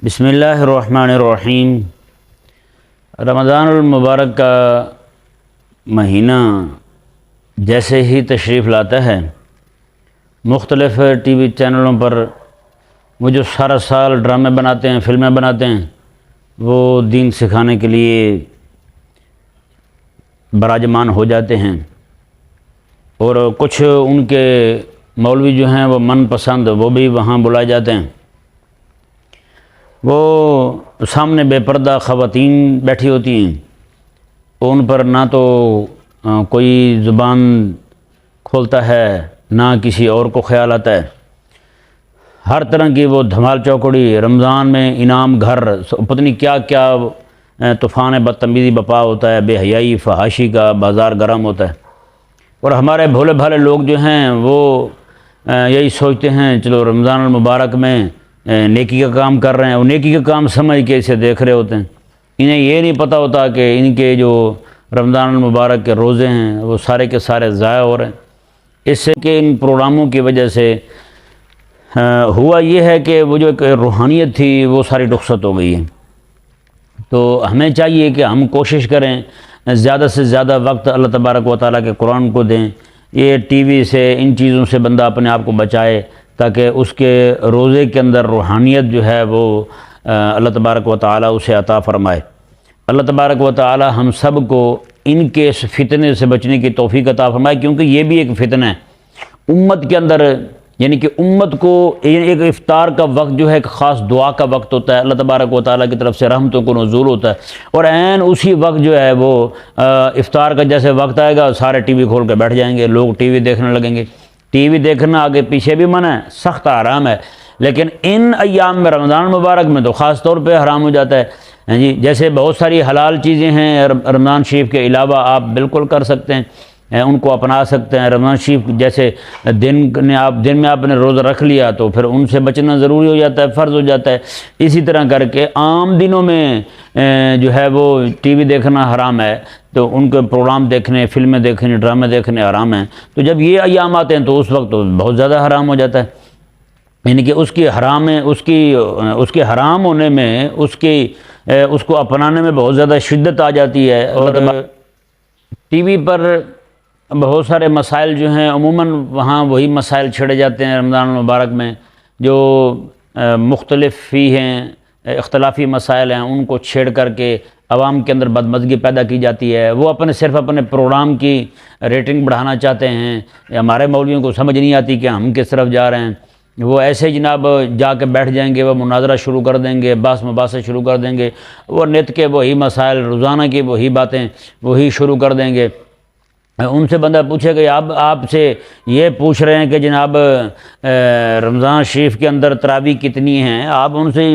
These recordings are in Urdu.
بسم اللہ الرحمن الرحیم۔ رمضان المبارک کا مہینہ جیسے ہی تشریف لاتا ہے، مختلف ٹی وی چینلوں پر وہ جو سارا سال ڈرامے بناتے ہیں، فلمیں بناتے ہیں، وہ دین سکھانے کے لیے براجمان ہو جاتے ہیں، اور کچھ ان کے مولوی جو ہیں وہ من پسند وہ بھی وہاں بلائے جاتے ہیں۔ وہ سامنے بے پردہ خواتین بیٹھی ہوتی ہیں، ان پر نہ تو کوئی زبان کھولتا ہے، نہ کسی اور کو خیال آتا ہے۔ ہر طرح کی وہ دھمال چوکڑی، رمضان میں انعام گھر، پتہ نہیں کیا کیا طوفان بدتمیزی بپا ہوتا ہے، بے حیائی فحاشی کا بازار گرم ہوتا ہے۔ اور ہمارے بھولے بھالے لوگ جو ہیں وہ یہی سوچتے ہیں چلو رمضان المبارک میں نیکی کا کام کر رہے ہیں، وہ نیکی کا کام سمجھ کے اسے دیکھ رہے ہوتے ہیں۔ انہیں یہ نہیں پتہ ہوتا کہ ان کے جو رمضان المبارک کے روزے ہیں وہ سارے کے سارے ضائع ہو رہے ہیں۔ اس سے کہ ان پروگراموں کی وجہ سے ہوا یہ ہے کہ وہ جو ایک روحانیت تھی وہ ساری رخصت ہو گئی ہے۔ تو ہمیں چاہیے کہ ہم کوشش کریں زیادہ سے زیادہ وقت اللہ تبارک و تعالیٰ کے قرآن کو دیں۔ یہ ٹی وی سے، ان چیزوں سے بندہ اپنے آپ کو بچائے تاکہ اس کے روزے کے اندر روحانیت جو ہے وہ اللہ تبارک و تعالیٰ اسے عطا فرمائے۔ اللہ تبارک و تعالیٰ ہم سب کو ان کے اس فتنے سے بچنے کی توفیق عطا فرمائے، کیونکہ یہ بھی ایک فتنہ ہے امت کے اندر، یعنی کہ امت کو ایک افطار کا وقت جو ہے ایک خاص دعا کا وقت ہوتا ہے، اللہ تبارک و تعالیٰ کی طرف سے رحمتوں کو نزول ہوتا ہے، اور عین اسی وقت جو ہے وہ افطار کا جیسے وقت آئے گا سارے ٹی وی کھول کے بیٹھ جائیں گے، لوگ ٹی وی دیکھنے لگیں گے۔ ٹی وی دیکھنا آگے پیچھے بھی منع ہے، سخت حرام ہے، لیکن ان ایام میں رمضان مبارک میں تو خاص طور پہ حرام ہو جاتا ہے۔ جی جیسے بہت ساری حلال چیزیں ہیں رمضان شریف کے علاوہ آپ بالکل کر سکتے ہیں، ان کو اپنا سکتے ہیں۔ رمضان شریف جیسے دن میں آپ نے روزہ رکھ لیا تو پھر ان سے بچنا ضروری ہو جاتا ہے، فرض ہو جاتا ہے۔ اسی طرح کر کے عام دنوں میں جو ہے وہ ٹی وی دیکھنا حرام ہے، تو ان کے پروگرام دیکھنے، فلمیں دیکھنے، ڈرامے دیکھنے حرام ہیں۔ تو جب یہ ایام آتے ہیں تو اس وقت تو بہت زیادہ حرام ہو جاتا ہے، یعنی کہ اس کے حرام ہونے میں اس کو اپنانے میں بہت زیادہ شدت آ جاتی ہے۔ اور ٹی وی پر بہت سارے مسائل جو ہیں عموماً وہاں وہی مسائل چھڑے جاتے ہیں رمضان المبارک میں جو مختلف ہی ہیں، اختلافی مسائل ہیں، ان کو چھیڑ کر کے عوام کے اندر بدمزگی پیدا کی جاتی ہے۔ وہ صرف اپنے پروگرام کی ریٹنگ بڑھانا چاہتے ہیں۔ ہمارے مولویوں کو سمجھ نہیں آتی کہ ہم کس طرف جا رہے ہیں۔ وہ ایسے جناب جا کے بیٹھ جائیں گے، وہ مناظرہ شروع کر دیں گے، بحث مباحثے شروع کر دیں گے، وہ نت کے وہی مسائل، روزانہ کی وہی باتیں وہی شروع کر دیں گے۔ ان سے بندہ پوچھے کہ آپ سے یہ پوچھ رہے ہیں کہ جناب رمضان شریف کے اندر تراویح کتنی ہیں، آپ ان سے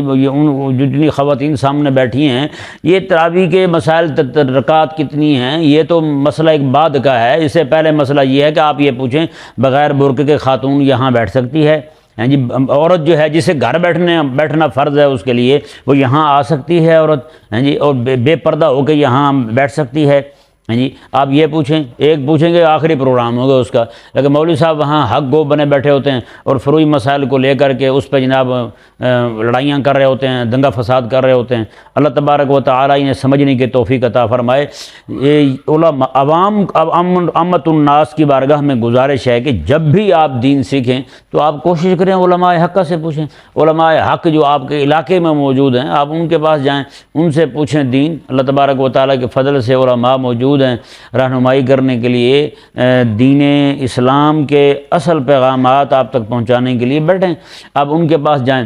جتنی خواتین سامنے بیٹھی ہیں یہ تراویح کے مسائل رکعت کتنی ہیں، یہ تو مسئلہ ایک بعد کا ہے۔ اس سے پہلے مسئلہ یہ ہے کہ آپ یہ پوچھیں بغیر برقع کے خاتون یہاں بیٹھ سکتی ہے؟ جی عورت جو ہے جسے گھر بیٹھنا فرض ہے اس کے لیے وہ یہاں آ سکتی ہے عورت؟ جی اور بے پردہ ہو کے یہاں بیٹھ سکتی ہے؟ جی آپ یہ پوچھیں، ایک پوچھیں گے آخری پروگرام ہوگا اس کا، لیکن مولوی صاحب وہاں حق گو بنے بیٹھے ہوتے ہیں اور فروئی مسائل کو لے کر کے اس پہ جناب لڑائیاں کر رہے ہوتے ہیں، دنگا فساد کر رہے ہوتے ہیں۔ اللہ تبارک و تعالیٰ انہیں سمجھنے کی توفیق عطا فرمائے۔ یہ علماء عوام امت الناس کی بارگاہ میں گزارش ہے کہ جب بھی آپ دین سیکھیں تو آپ کوشش کریں علماء حق سے پوچھیں۔ علماء حق جو آپ کے علاقے میں موجود ہیں آپ ان کے پاس جائیں، ان سے پوچھیں دین۔ اللہ تبارک و تعالیٰ کے فضل سے علماء موجود ہیں رہنمائی کرنے کے لیے، دین اسلام کے اصل پیغامات آپ تک پہنچانے کے لیے بیٹھیں، آپ ان کے پاس جائیں،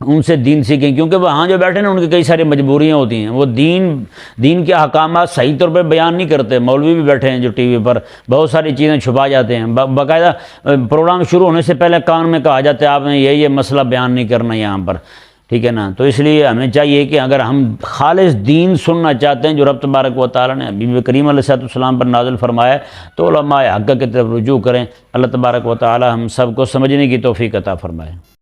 ان سے دین سیکھیں، کیونکہ وہاں جو بیٹھے نا ان کی کئی ساری مجبوریاں ہوتی ہیں، وہ دین کے احکامات صحیح طور پہ بیان نہیں کرتے۔ مولوی بھی بیٹھے ہیں جو ٹی وی پر بہت ساری چیزیں چھپا جاتے ہیں، باقاعدہ پروگرام شروع ہونے سے پہلے کان میں کہا جاتا ہے آپ نے یہ مسئلہ بیان نہیں کرنا یہاں پر، ٹھیک ہے نا۔ تو اس لیے ہمیں چاہیے کہ اگر ہم خالص دین سننا چاہتے ہیں جو رب تبارک و تعالیٰ نے حبیب کریم علیہ السلام پر نازل فرمایا تو علماء حق کی طرف رجوع کریں۔ اللہ تبارک و تعالیٰ ہم سب کو سمجھنے کی توفیق عطا فرمائے۔